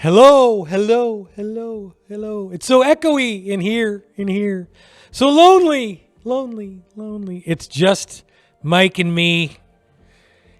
Hello, hello, hello, hello. It's so echoey in here. So lonely, lonely, lonely. It's just Mike and me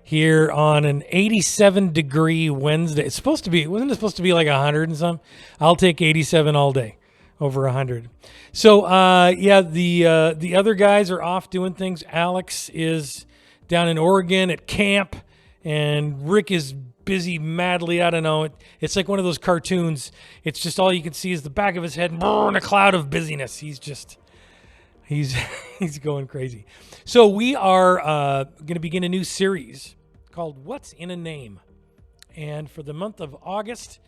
here on an 87-degree Wednesday. Wasn't it supposed to be like 100 and some? I'll take 87 all day over 100. So, the other guys are off doing things. Alex is down in Oregon at camp, and Rick is busy madly. I don't know. It's like one of those cartoons. It's just all you can see is the back of his head and a cloud of busyness. He's he's going crazy. So we are going to begin a new series called What's in a Name? And for the month of August,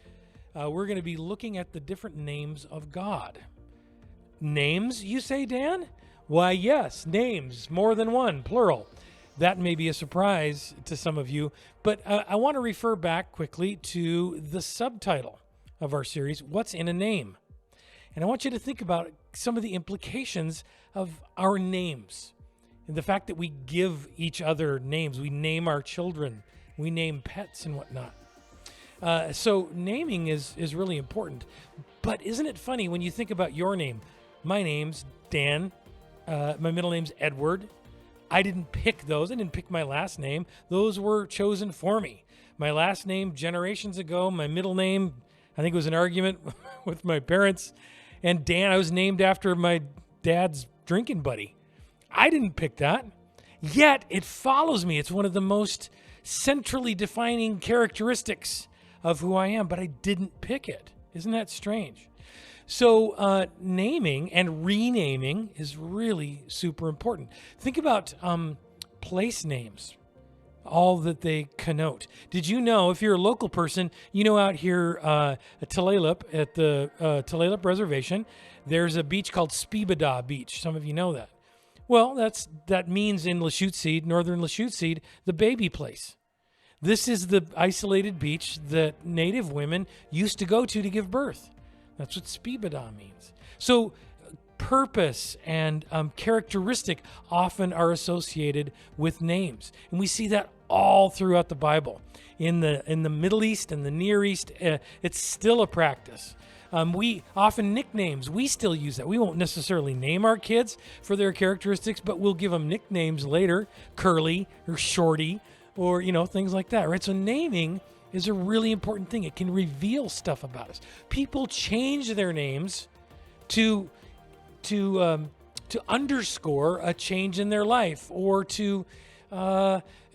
we're going to be looking at the different names of God. Names, you say, Dan? Why, yes, names, more than one, plural. That may be a surprise to some of you, but I want to refer back quickly to the subtitle of our series, What's in a Name? And I want you to think about some of the implications of our names and the fact that we give each other names. We name our children, we name pets and whatnot. So naming is really important. But isn't it funny when you think about your name? My name's Dan. My middle name's Edward. I didn't pick those. I didn't pick my last name. Those were chosen for me. My last name generations ago, my middle name, I think it was an argument with my parents. And Dan, I was named after my dad's drinking buddy. I didn't pick that. Yet it follows me. It's one of the most centrally defining characteristics of who I am, but I didn't pick it. Isn't that strange? So naming and renaming is really super important. Think about place names, all that they connote. Did you know, if you're a local person, you know out here at Tulalip, at the Tulalip Reservation, there's a beach called Spivada Beach. Some of you know that. Well, that means in Lachute Seed, northern Lachute Seed, the baby place. This is the isolated beach that Native women used to go to give birth. That's what Spivada means. So purpose and characteristic often are associated with names. And we see that all throughout the Bible. In the Middle East and the Near East, it's still a practice. We often nicknames, we still use that. We won't necessarily name our kids for their characteristics, but we'll give them nicknames later, Curly or Shorty, or things like that, right? So naming is a really important thing. It can reveal stuff about us. People change their names to underscore a change in their life, or to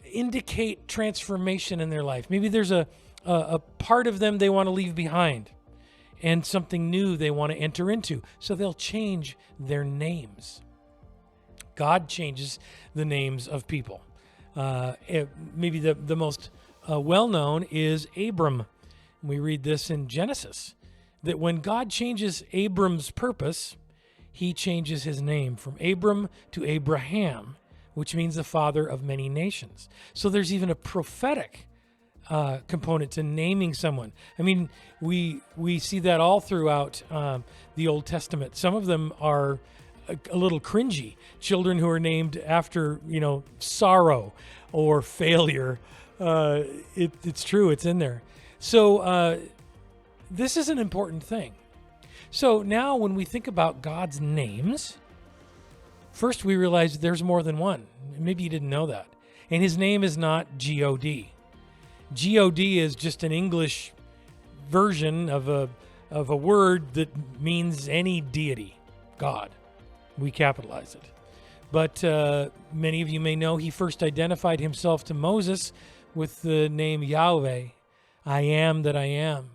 indicate transformation in their life. Maybe there's a part of them they want to leave behind and something new they want to enter into. So they'll change their names. God changes the names of people. Maybe the most well-known is Abram. We read this in Genesis, that when God changes Abram's purpose, he changes his name from Abram to Abraham, which means the father of many nations. So there's even a prophetic component to naming someone. I mean, we see that all throughout the Old Testament. Some of them are a little cringy. Children who are named after, sorrow or failure. It's true. It's in there. So this is an important thing. So now when we think about God's names, first we realize there's more than one. Maybe you didn't know that. And his name is not G-O-D. G-O-D is just an English version of a word that means any deity, God. We capitalize it. But many of you may know he first identified himself to Moses with the name Yahweh, I am that I am.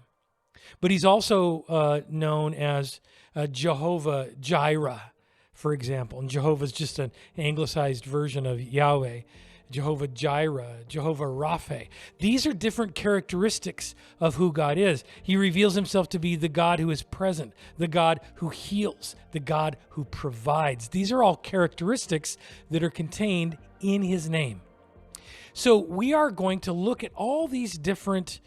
But he's also known as Jehovah Jireh, for example. And Jehovah is just an anglicized version of Yahweh. Jehovah Jireh, Jehovah Rapha. These are different characteristics of who God is. He reveals himself to be the God who is present, the God who heals, the God who provides. These are all characteristics that are contained in his name. So we are going to look at all these different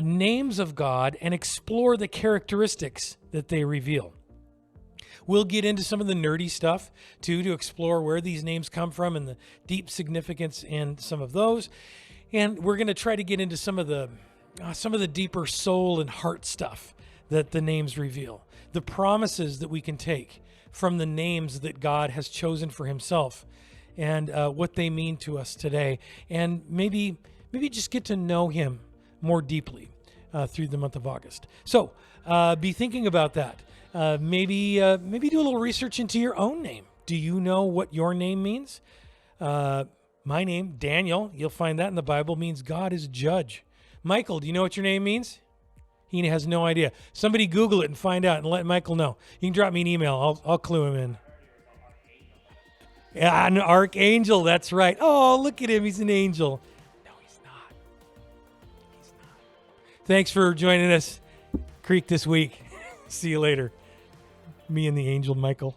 names of God and explore the characteristics that they reveal. We'll get into some of the nerdy stuff, too, to explore where these names come from and the deep significance in some of those. And we're going to try to get into some of the some of the deeper soul and heart stuff that the names reveal, the promises that we can take from the names that God has chosen for himself, and what they mean to us today, and maybe just get to know him more deeply through the month of August. So be thinking about that. Maybe do a little research into your own name. Do you know what your name means? My name, Daniel, you'll find that in the Bible, means God is judge. Michael, do you know what your name means? He has no idea. Somebody Google it and find out and let Michael know. You can drop me an email. I'll clue him in. Yeah, an archangel. That's right. Oh, look at him. He's an angel. No, he's not. He's not. Thanks for joining us, Creek, this week. See you later. Me and the angel, Michael.